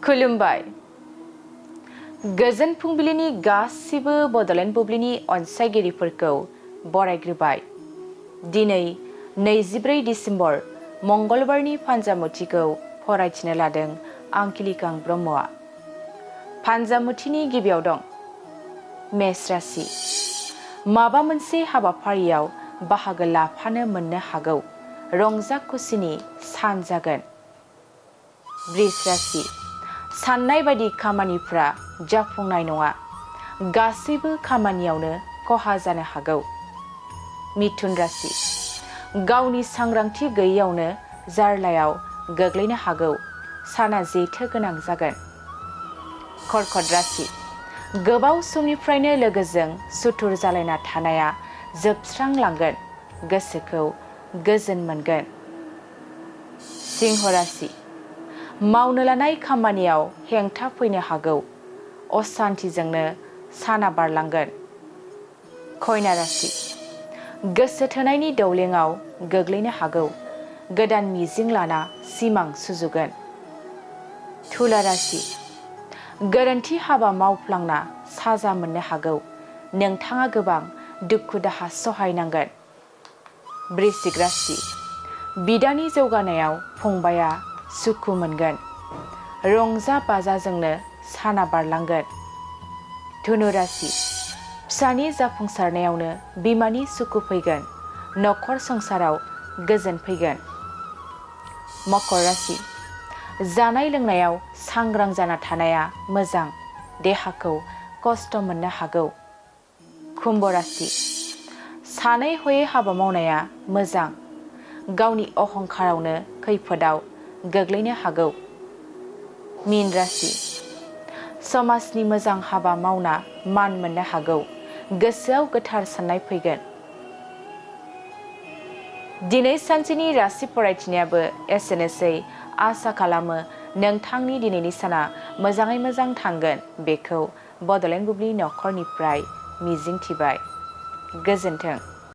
खुलुमबाय। गोजोन फुंबिलिनि गासिबो बड'लेण्ड बुब्लिनि अनसायगिरिफोरखौ बरायग्रोबाय। दिनै 24 डिसेम्बर मंगलबारनि फान्जामुथिखौ फरायथिनो लादों आं किलिकां ब्रह्मआ। फान्जामुथिनि गिबियाव दं मेष राशि। माबा मोनसे हाबाफारियाव बाहागो लाफानो मोननो हागौ। रंजा खुसिनि सान जागोन। वृष राशि। साननाय बायदि खामानिफ्रा जाफुंनाय नङा। गासैबो खामानियावनो खहा जानो हागौ। मिथुन राशि। गावनि सांग्रांथि गैयैयावनो जार्लायाव गोग्लैनो हागौ। साना जेथो गोनां जागोन। कर्कट राशि। गोबाव समनिफ्रायनो लोगोजों सुथुर जालायना थानाया जोबस्रांलांगोन। गोसोखौ गोजोन मोनगोन। सिंह राशि। मावनो लानाय खामानियाव हेंथा फैनो हागौ। असान्थिजोंनो साना बारलांगोन। कन्या राशि। गोसो थोनायनि दौलेङाव गोग्लैनो हागौ। गोदान मिजिं लाना सिमां सुजुगोन। तुला राशि। गोरोन्थि हाबा मावफ्लांना साजा मोननो हागौ। नोंथाङा गोबां दुखु दाहा सहायनांगोन। वृश्चिक राशि। बिदानि जौगानायाव फंबाया सुखु मोनगोन। रंजा बाजाजोंनो साना बारलांगोन। धनु राशि। फिसानि जाफुंसारनायावनो बिमानि सुखु फैगोन। नखर संसाराव गोजोन फैगोन। मकर राशि। जानाय लोंनायाव सांग्रां जाना थानाया मोजां। देहाखौ खस्थ' मोननो हागौ। कुम्भ राशि। सानै हयै हाबा मावनाया मोजां। गावनि अहंखारावनो खैफोदाव गोग्लैनो हागौ। मीन राशि। समाजनि मोजां हाबा मावना मान मोननो हागौ। गोसोआव गोथार साननाय फैगोन। दिनै सानसेनि राशि फरायथिनायाबो एसेनोसै। आसा खालामो नोंथांनि दिनैनि साना मोजाङै मोजां थांगोन। बेखौ बड'लेण्ड बुब्लि नखरनिफ्राय मिजिंथिबाय। गोजोन्थों।